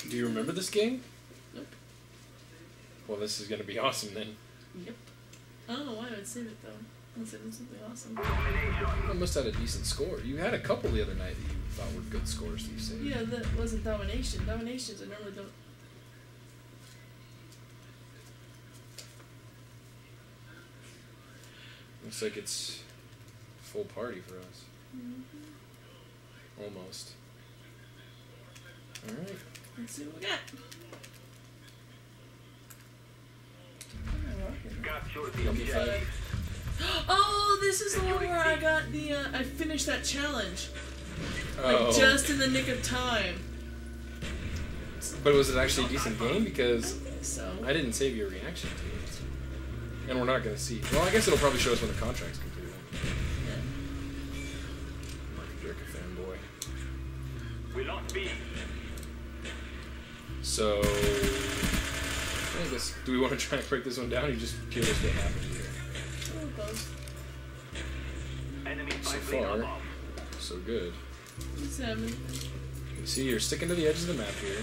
Do you remember this game? Nope. Well, this is going to be awesome then. Yep. I don't know why I would save it though. Unless it was something awesome. You must have had a decent score. You had a couple the other night that you thought were good scores that you saved. Yeah, that wasn't domination. Dominations I normally don't. Looks like it's full party for us. Mm-hmm. Almost. Alright. Let's see what we got. Oh, this is the one where I got the, I finished that challenge. Oh. Like, just in the nick of time. But was it actually a decent game? Because So. I didn't save your reaction to it. And we're not going to see. Well, I guess it'll probably show us when the contract's completed. Yeah. Jerk a fanboy. We lost B. So, I guess, do we want to try and break this one down, or you just curious what happened here? Enemy So spy plane far, so good. 7. You see, you're sticking to the edge of the map here,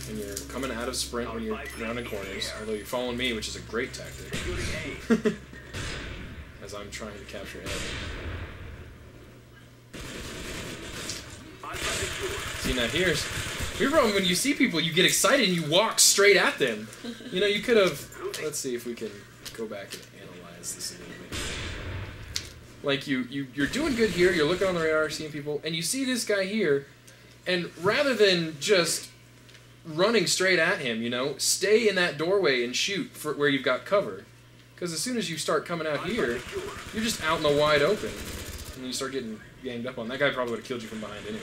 and you're coming out of sprint when you're rounding corners, although you're following me, which is a great tactic, as I'm trying to capture A. See, now here's your problem. When you see people, you get excited and you walk straight at them. You know, you could have... Let's see if we can go back and analyze this a little bit. Like, you're doing good here, you're looking on the radar, seeing people, and you see this guy here, and rather than just running straight at him, you know, stay in that doorway and shoot for where you've got cover. Because as soon as you start coming out here, you're just out in the wide open. And you start getting ganged up on. That guy probably would have killed you from behind anyway.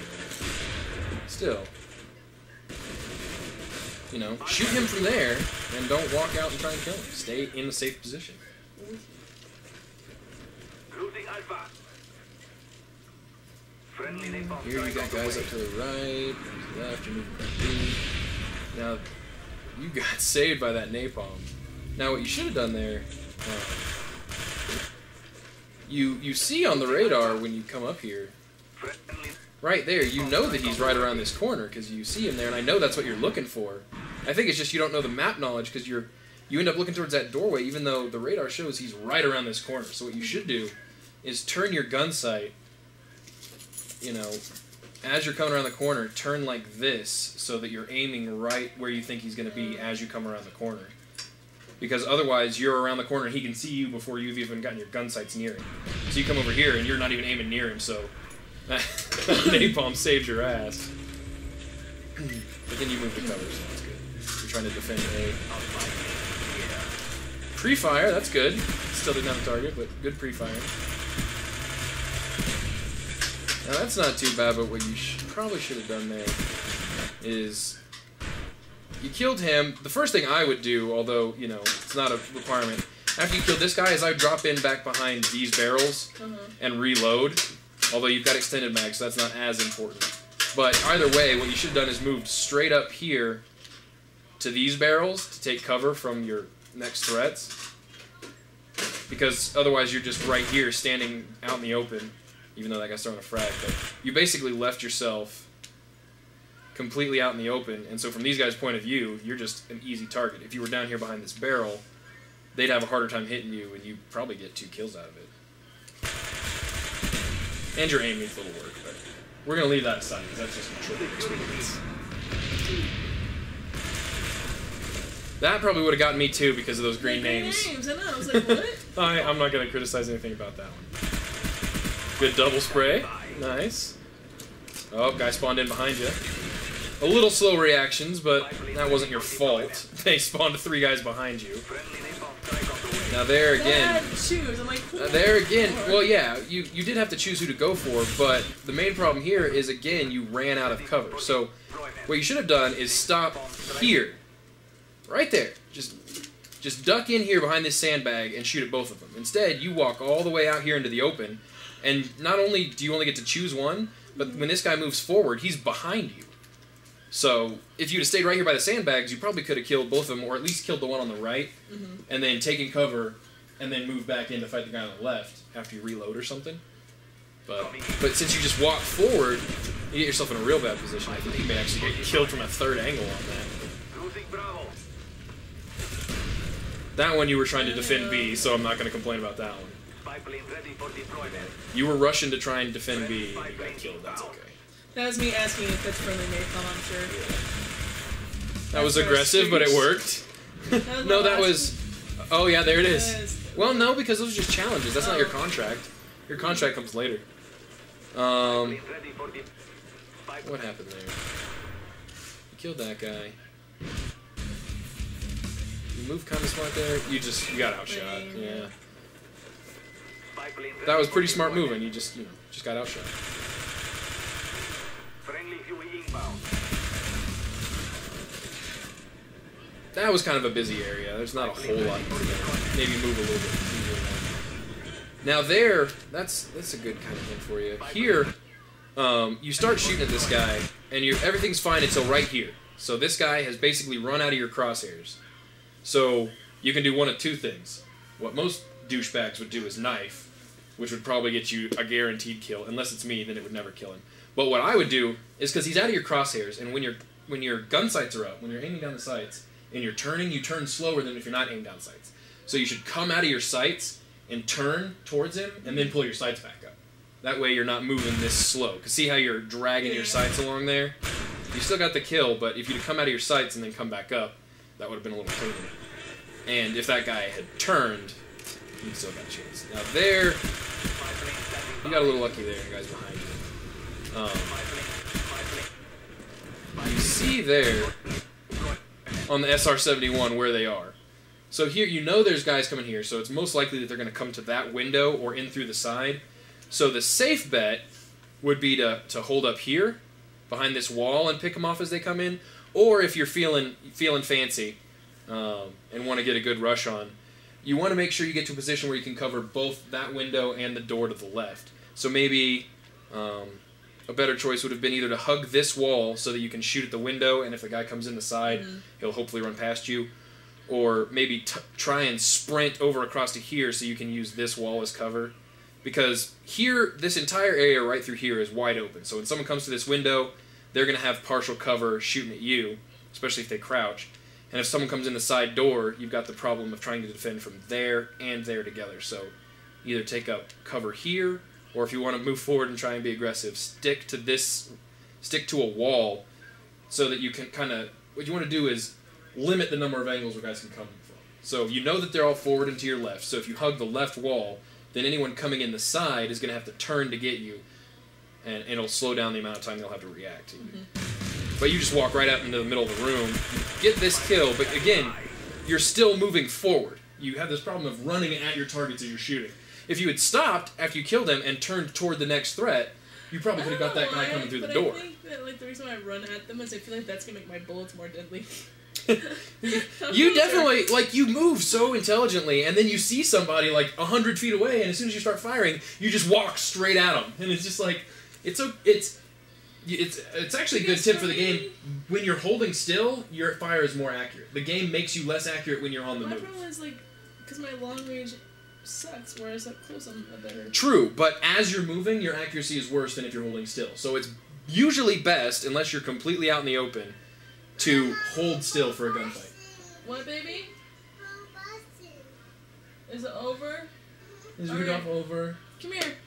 Still. You know, shoot him from there, and don't walk out and try and kill him. Stay in a safe position. Here you got guys up to the right, to the left, you're moving back B. Now, you got saved by that napalm. Now, what you should have done there, you see on the radar when you come up here, right there, you know that he's right around this corner because you see him there, and I know that's what you're looking for. I think it's just you don't know the map knowledge because you end up looking towards that doorway even though the radar shows he's right around this corner. So what you should do is turn your gun sight, you know, as you're coming around the corner, turn like this so that you're aiming right where you think he's going to be as you come around the corner. Because otherwise, you're around the corner and he can see you before you've even gotten your gun sights near him. So you come over here and you're not even aiming near him, so that napalm saved your ass. But then you move the cover, so that's good. You're trying to defend A. Pre-fire, that's good. Still didn't have a target, but good pre-fire. Now that's not too bad, but what you probably should have done there is you killed him. The first thing I would do, although, you know, it's not a requirement, after you killed this guy is I would drop in back behind these barrels and reload, although you've got extended mag, so that's not as important. But either way, what you should have done is moved straight up here to these barrels to take cover from your next threats, because otherwise you're just right here standing out in the open, even though that guy's throwing a frag, but you basically left yourself completely out in the open, and so from these guys' point of view, you're just an easy target. If you were down here behind this barrel, they'd have a harder time hitting you, and you'd probably get 2 kills out of it. And your aim needs a little work, but we're going to leave that aside, because that's just a trivial experience. That probably would have gotten me too, because of those green names. I know, I was like, what? I'm not going to criticize anything about that one. Good double spray. Nice. Oh, guy spawned in behind you. A little slow reactions, but that wasn't your fault. They spawned 3 guys behind you. Now there again. Choose. I'm like, There again. Well, yeah, you did have to choose who to go for, but the main problem here is, again, you ran out of cover. So what you should have done is stop here. Right there. Just duck in here behind this sandbag and shoot at both of them. Instead, you walk all the way out here into the open, and not only do you only get to choose one, but when this guy moves forward, he's behind you. So if you'd have stayed right here by the sandbags, you probably could have killed both of them, or at least killed the one on the right, and then taken cover, and then moved back in to fight the guy on the left after you reload or something. But since you just walked forward, You get yourself in a real bad position. I think you may actually get killed from a third angle on that. That one you were trying to defend B, so I'm not going to complain about that one. You were rushing to try and defend B, and you got killed. That's okay. That was me asking if that's friendly napalm, I'm sure. Yeah. That was aggressive, but it worked. No, that was... Oh, yeah, there it is. Well, no, because those are just challenges. That's not your contract. Your contract comes later. What happened there? You killed that guy. You moved kind of smart there. You got outshot. Yeah. That was pretty smart moving. You just got outshot. That was kind of a busy area. There's not a whole lot more to go. Maybe move a little bit. Now there, that's a good kind of thing for you. Here, you start shooting at this guy, and everything's fine until right here. So this guy has basically run out of your crosshairs. So you can do one of two things. What most douchebags would do is knife, which would probably get you a guaranteed kill. Unless it's me, then it would never kill him. But what I would do is, because he's out of your crosshairs, and when your gun sights are up, when you're aiming down the sights, and you're turning, you turn slower than if you're not aimed down sights. So you should come out of your sights and turn towards him, and then pull your sights back up. That way you're not moving this slow. Because see how you're dragging your sights along there? You still got the kill, but if you'd come out of your sights and then come back up, that would have been a little cleaner. And if that guy had turned, you'd still got a chance. Now there, you got a little lucky there, the guy's behind you. You see there, on the SR-71, where they are. So here, you know there's guys coming here, so it's most likely that they're going to come to that window or in through the side. So the safe bet would be to hold up here, behind this wall, and pick them off as they come in. Or if you're feeling fancy and want to get a good rush on, you want to make sure you get to a position where you can cover both that window and the door to the left. So maybe a better choice would have been either to hug this wall so that you can shoot at the window, and if the guy comes in the side, he'll hopefully run past you. Or maybe try and sprint over across to here so you can use this wall as cover. Because here, this entire area right through here is wide open. So when someone comes to this window, they're going to have partial cover shooting at you, especially if they crouch. And if someone comes in the side door, you've got the problem of trying to defend from there and there together. So either take up cover here, or if you want to move forward and try and be aggressive, stick to a wall so that you can kind of... What you want to do is limit the number of angles where guys can come from. So you know that they're all forward and to your left. So if you hug the left wall, then anyone coming in the side is going to have to turn to get you, and it'll slow down the amount of time they'll have to react to you. But you just walk right out into the middle of the room, get this kill, but again, you're still moving forward. You have this problem of running at your targets as you're shooting. If you had stopped after you killed them and turned toward the next threat, you probably could have got that guy coming through the door. I think that, the reason why I run at them is I feel like that's going to make my bullets more deadly. You definitely, you move so intelligently, and then you see somebody 100 feet away, and as soon as you start firing, you just walk straight at them, and it's just it's actually a good tip for the game. When you're holding still, your fire is more accurate. The game makes you less accurate when you're on the move. My problem is because my long range sucks, whereas up close I'm a better. True, but as you're moving, your accuracy is worse than if you're holding still. So it's usually best, unless you're completely out in the open, to hold still for a gunfight. What, baby? Is it over? Is Rudolph over? Come here.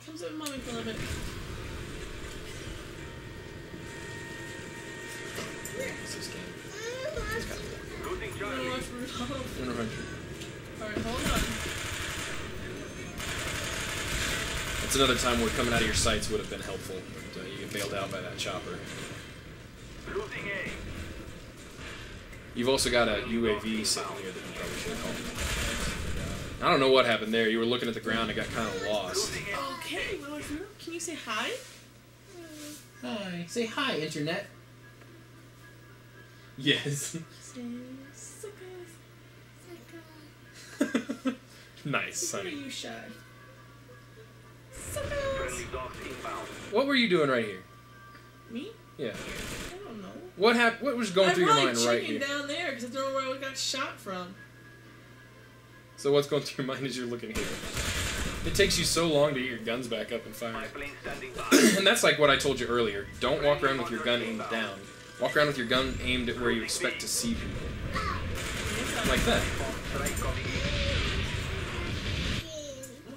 Come sit with mommy for a little bit. What's this game? You wanna watch Rudolph? Alright, hold on. That's another time where coming out of your sights would have been helpful, but you get bailed out by that chopper. You've also got a UAV sitting here that you probably should have called. I don't know what happened there. You were looking at the ground and got kind of lost. Okay, well, can you say hi? Hi. Say hi, Internet. Yes. Say suckers. Nice, Why are honey. you shy? Suckers. What were you doing right here? Me? Yeah. I don't know. What was going through your mind right here? I'm down there because I don't know where I got shot from. So what's going through your mind as you're looking here? It takes you so long to get your guns back up and fire. And that's like what I told you earlier. Don't walk around with your gun aimed down. Walk around with your gun aimed at where you expect to see people. Like that. Why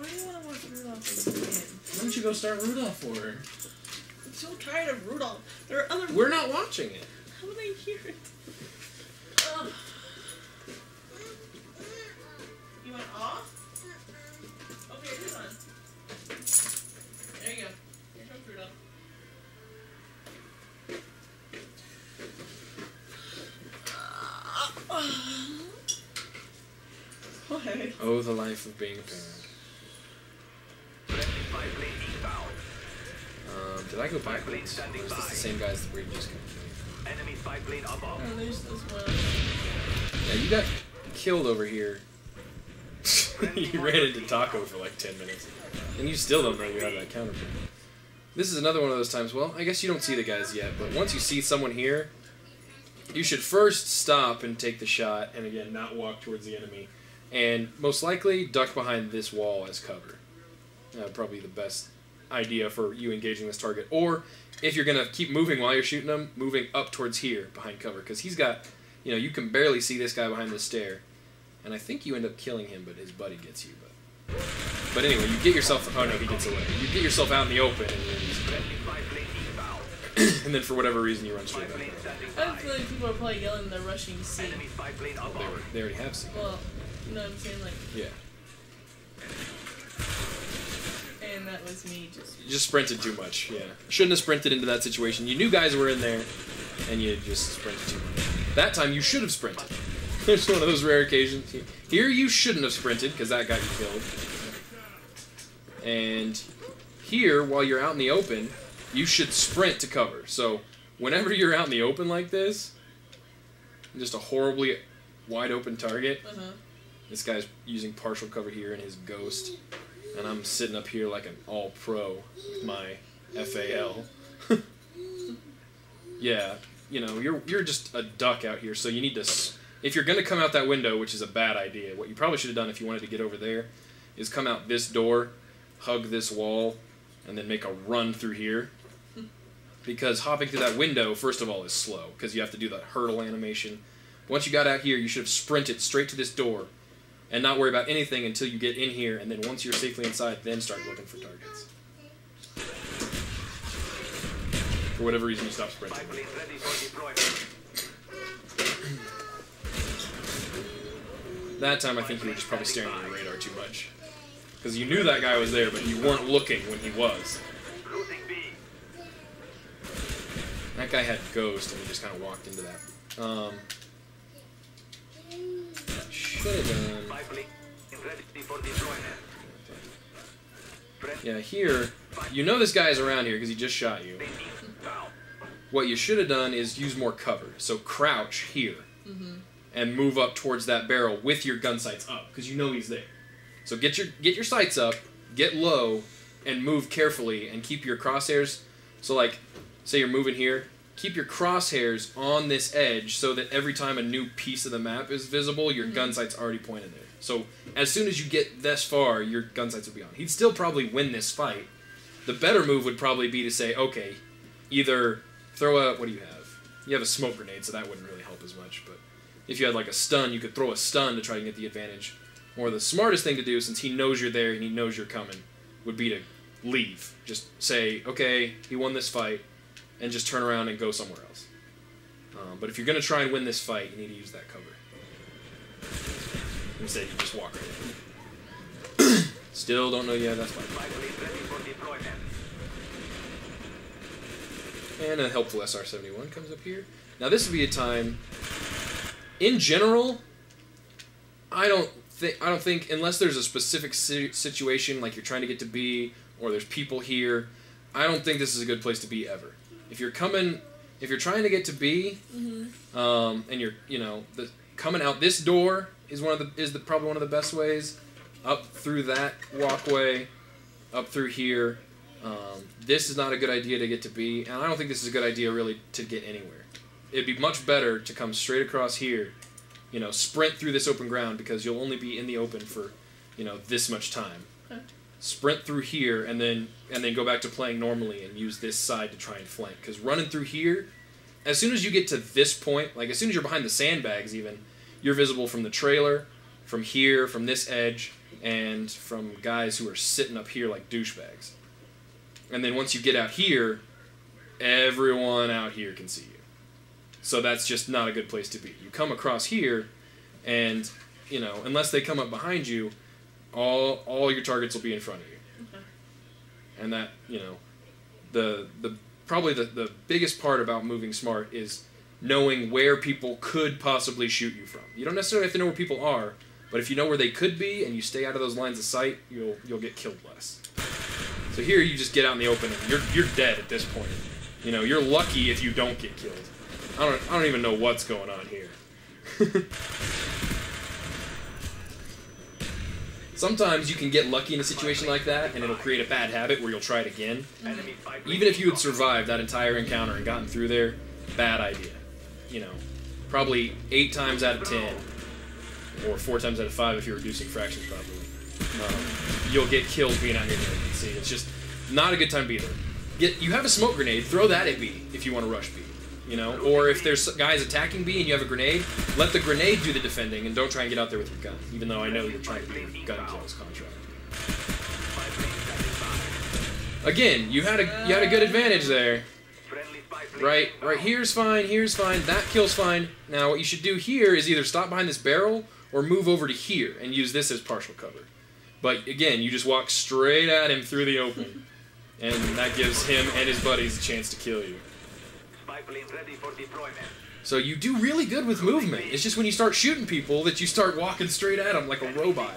do you want to watch Rudolph again? Why don't you go start Rudolph for her? I'm so tired of Rudolph. There are other... We're not watching it. How do they hear it? You went off? Okay, this one. There you go. Here comes Rudolph. What? Oh, the life of being a parent. Did I go backwards? Or is this the same guys where you just got killed? Enemy spy plane above. Oh, there's this one. Yeah, you got killed over here. You ran into Taco for like 10 minutes. And you still don't know you have that counter point. This is another one of those times, well, I guess you don't see the guys yet, but once you see someone here, you should first stop and take the shot, and again, not walk towards the enemy. And most likely, duck behind this wall as cover. Probably the best idea for you engaging this target. Or, if you're going to keep moving while you're shooting him, moving up towards here behind cover. Because he's got, you can barely see this guy behind this stair. And I think you end up killing him, but his buddy gets you. But anyway, you get yourself... Oh no, he gets away. You get yourself out in the open, and then he's dead. And then for whatever reason, you run straight back. I have a feeling people are probably yelling they're rushing C. They already have C. Well, you know what I'm saying? Like... Yeah. And that was me just... You just sprinted too much, yeah. Shouldn't have sprinted into that situation. You knew guys were in there, and you just sprinted too much. That time, you should have sprinted. There's one of those rare occasions. Here, you shouldn't have sprinted, because that got you killed. And here, while you're out in the open, you should sprint to cover. So, whenever you're out in the open like this, just a horribly wide open target, this guy's using partial cover here in his ghost, and I'm sitting up here like an all-pro with my FAL. Yeah, you're just a duck out here, so you need to... If you're going to come out that window, which is a bad idea, what you probably should have done if you wanted to get over there is come out this door, hug this wall, and then make a run through here. Because hopping through that window, first of all, is slow, because you have to do that hurdle animation. Once you got out here, you should have sprinted straight to this door and not worry about anything until you get in here, and then once you're safely inside, then start looking for targets. For whatever reason, you stop sprinting. That time, I think you were just probably staring at your radar too much. Because you knew that guy was there, but you weren't looking when he was. That guy had Ghost, and he just kind of walked into that. Should have done... Yeah, here, you know this guy is around here because he just shot you. What you should have done is use more cover. So crouch here. And move up towards that barrel with your gun sights up, because you know he's there. So get your sights up, get low, and move carefully, and keep your crosshairs. So like, say you're moving here, keep your crosshairs on this edge so that every time a new piece of the map is visible, your gun sight's already pointed there. So as soon as you get this far, your gun sights will be on. He'd still probably win this fight. The better move would probably be to say, okay, either throw a, what do you have? You have a smoke grenade, so that wouldn't really help as much, but if you had like a stun, you could throw a stun to try and get the advantage. Or the smartest thing to do, since he knows you're there and he knows you're coming, would be to leave. Just say, okay, he won this fight, and just turn around and go somewhere else. But if you're going to try and win this fight, you need to use that cover. Instead, you just walk right in. Still don't know yet, that's fine. And a helpful SR-71 comes up here. Now this would be a time... In general, I don't think unless there's a specific situation like you're trying to get to B or there's people here, I don't think this is a good place to be ever. If you're trying to get to B, and you're coming out this door is probably one of the best ways. Up through that walkway, up through here. This is not a good idea to get to B, and I don't think this is a good idea really to get anywhere. It'd be much better to come straight across here, sprint through this open ground, because you'll only be in the open for, this much time. Okay. sprint through here, and then go back to playing normally and use this side to try and flank. Because running through here, as soon as you get to this point, like as soon as you're behind the sandbags even, you're visible from the trailer, from here, from this edge, and from guys who are sitting up here like douchebags. And then once you get out here, everyone out here can see you. So that's just not a good place to be. You come across here, and, you know, unless they come up behind you, all your targets will be in front of you. Okay. And that, you know, probably the biggest part about moving smart is knowing where people could possibly shoot you from. You don't necessarily have to know where people are, but if you know where they could be and you stay out of those lines of sight, you'll get killed less. So here you just get out in the open and you're dead at this point. You know, you're lucky if you don't get killed. I don't even know what's going on here. Sometimes you can get lucky in a situation like that, and it'll create a bad habit where you'll try it again. Even if you had survived that entire encounter and gotten through there, bad idea. You know, probably 8 times out of 10, or 4 times out of 5 if you're reducing fractions properly, you'll get killed being out here in the open. See, it's just not a good time to be there. You have a smoke grenade, throw that at B if you want to rush B. You know, or if there's guys attacking B and you have a grenade, let the grenade do the defending and don't try and get out there with your gun, even though I know you're trying to do your gun kills contract. Again, you had a good advantage there. Right here's fine, that kill's fine. Now what you should do here is either stop behind this barrel or move over to here and use this as partial cover. But again, you just walk straight at him through the open, and that gives him and his buddies a chance to kill you. So you do really good with movement. It's just when you start shooting people that you start walking straight at them like a robot.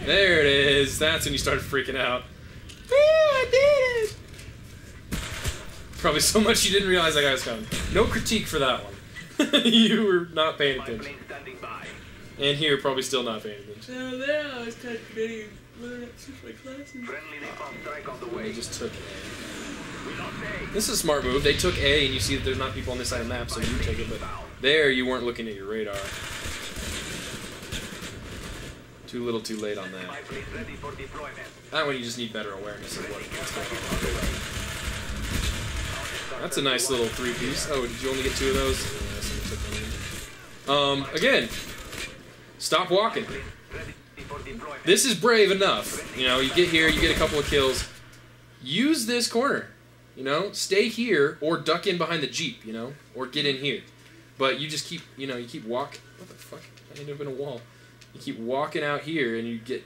There it is. That's when you start freaking out. Yeah, I did it! Probably so much you didn't realize that guy was coming. No critique for that one. You were not paying attention. And here, probably still not paying attention. No, there I was kind of committing. They just took A. This is a smart move. They took A, and you see that there's not people on this side of the map, so you take it. But there, you weren't looking at your radar. Too little, too late on that. That one, you just need better awareness of what's going on. That's a nice little 3-piece. Oh, did you only get 2 of those? Again, stop walking. This is brave enough. You know, you get here, you get a couple of kills. Use this corner. You know, stay here or duck in behind the Jeep, you know, or get in here. But you just keep, you know, you keep walking. What the fuck? I ended up in a wall. You keep walking out here and you get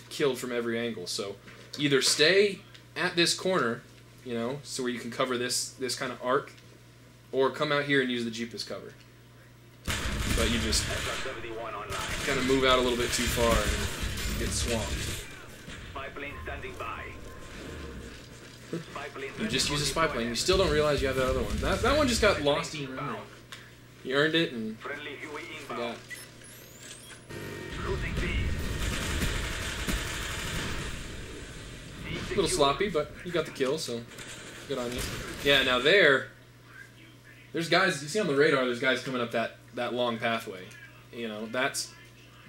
killed from every angle. So either stay at this corner, you know, so where you can cover this kind of arc, or come out here and use the Jeep as cover. But you just kind of move out a little bit too far and get swamped. You just use a spy plane. You still don't realize you have that other one. That one just got lost in your memory. You earned it and forgot. A little sloppy, but you got the kill, so good on you. Yeah, now there's guys, you see on the radar, there's guys coming up that long pathway. You know, that's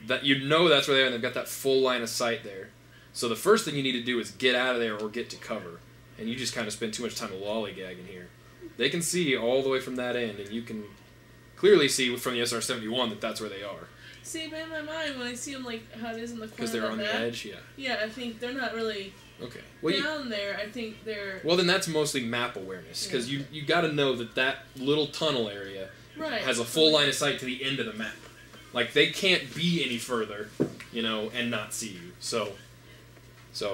where they are, and they've got that full line of sight there. So the first thing you need to do is get out of there or get to cover. And you just kind of spend too much time lollygagging here. They can see all the way from that end, and you can clearly see from the SR-71 that that's where they are. See, but in my mind, when I see them like how it is in the corner because they're on the edge, yeah. Yeah, I think they're not really down there. I think they're... Well, then that's mostly map awareness, because you got to know that little tunnel area has a full line of sight to the end of the map. Like, they can't be any further, you know, and not see you. So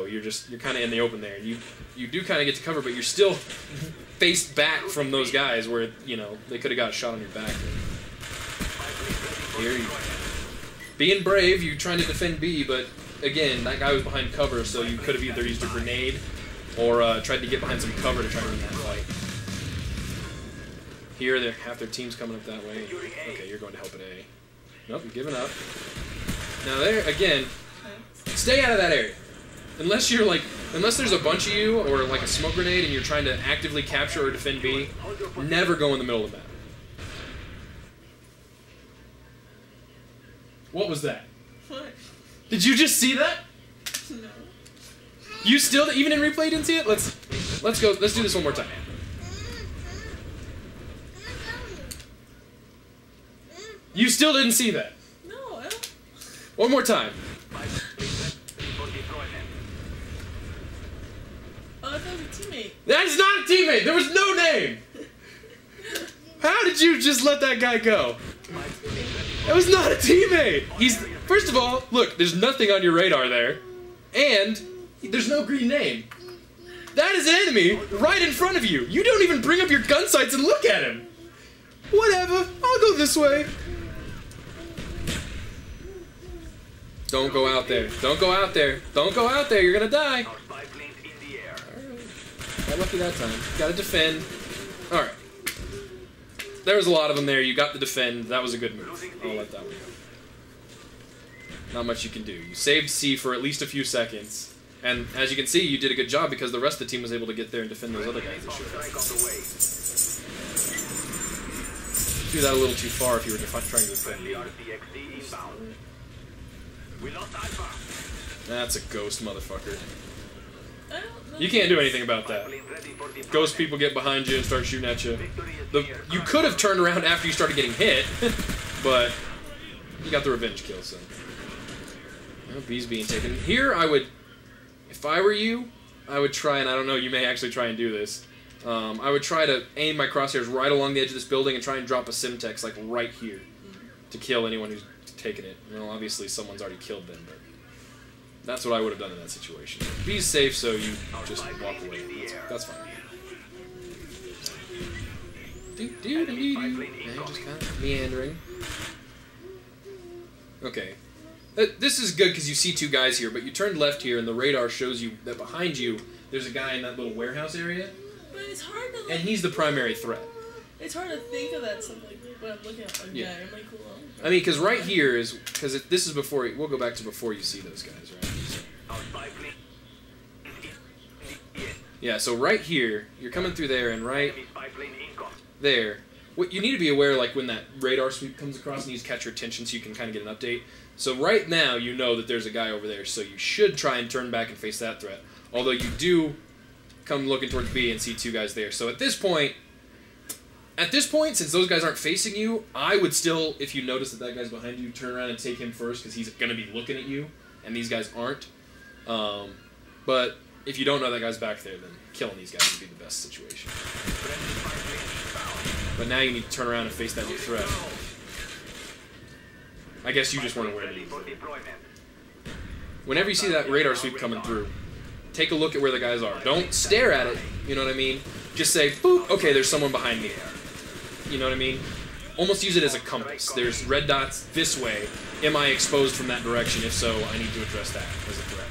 you're kind of in the open there. And you do kind of get to cover, but you're still faced back from those guys where, you know, they could have got a shot on your back. Here you being brave, you're trying to defend B, but again, that guy was behind cover, so you could have either used a grenade or tried to get behind some cover to try to win that fight. Here, half their team's coming up that way. Okay, you're going to help at A. Nope, you're giving up. Now there, again, stay out of that area. Unless there's a bunch of you, or like a smoke grenade, and you're trying to actively capture or defend B, never go in the middle of the map. What was that? What? Did you just see that? No. You still, even in replay, didn't see it? Let's go. Let's do this one more time. You still didn't see that. No, I don't. One more time. Oh, that was a teammate. That's not a teammate. There was no name. How did you just let that guy go? That was not a teammate. First of all, look, there's nothing on your radar there. And there's no green name. That is an enemy right in front of you. You don't even bring up your gun sights and look at him. Whatever. I'll go this way. Don't go out there. Don't go out there. Don't go out there. You're going to die. Alright. Got lucky that time. Got to defend. Alright. There was a lot of them there. You got the defend. That was a good move. I'll let that one go. Not much you can do. You saved C for at least a few seconds. And as you can see, you did a good job because the rest of the team was able to get there and defend those other guys that showed up. Do that a little too far if you were trying to defend me. That's a ghost motherfucker. You can't do anything about that. Ghost people get behind you and start shooting at you. You could have turned around after you started getting hit, but you got the revenge kill, so. Well, B's being taken. Here, I would, if I were you, I would try, and I don't know, you may actually try and do this. I would try to aim my crosshairs right along the edge of this building and try and drop a Simtex, like, right here, to kill anyone who's taken it. Well, obviously someone's already killed them, but that's what I would have done in that situation. B's safe, so you just walk away. That's fine. And just kind of meandering. Okay. This is good because you see two guys here, but you turned left here and the radar shows you that behind you there's a guy in that little warehouse area. But it's hard to, like, and he's the primary threat. It's hard to think of that something when I'm looking at one guy. I'm like, well, I mean, because right here is, because this is before, we'll go back to before you see those guys, right? So. Yeah, so right here, you're coming through there, and right there, what you need to be aware, like when that radar sweep comes across, needs to catch your attention so you can kind of get an update. So right now, you know that there's a guy over there, so you should try and turn back and face that threat. Although you do come looking towards B and see two guys there. So at this point, since those guys aren't facing you, I would still, if you notice that guy's behind you, turn around and take him first because he's going to be looking at you, and these guys aren't. But if you don't know that guy's back there, then killing these guys would be the best situation. But now you need to turn around and face that new threat. I guess you just weren't aware of it. Whenever you see that radar sweep coming through, take a look at where the guys are. Don't stare at it, you know what I mean? Just say, boop, okay, there's someone behind me. You know what I mean? Almost use it as a compass. There's red dots this way. Am I exposed from that direction? If so, I need to address that as a threat.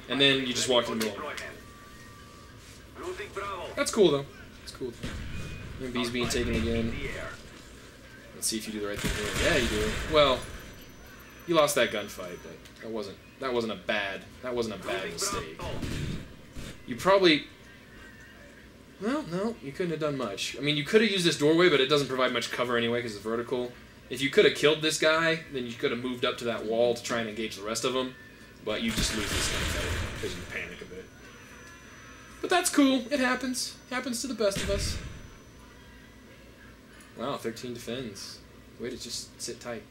And then you just walk in the middle. That's cool, though. That's cool. And B's being taken again. Let's see if you do the right thing here. Yeah, you do. Well, you lost that gunfight, but that wasn't a bad mistake. You probably, well, no, you couldn't have done much. I mean, you could have used this doorway, but it doesn't provide much cover anyway because it's vertical. If you could have killed this guy, then you could have moved up to that wall to try and engage the rest of them, but you just lose this gunfight because you panic a bit. But that's cool. It happens. It happens to the best of us. Wow, 13 defends. Way to just sit tight.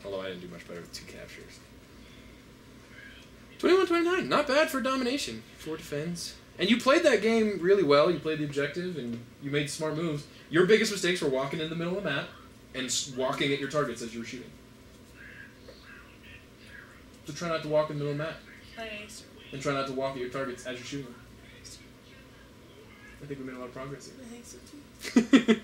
Although I didn't do much better with 2 captures. 21-29, not bad for domination. 4 defends. And you played that game really well. You played the objective, and you made smart moves. Your biggest mistakes were walking in the middle of the map and walking at your targets as you were shooting. So try not to walk in the middle of the map. And try not to walk at your targets as you're shooting. I think we made a lot of progress here. I think so too.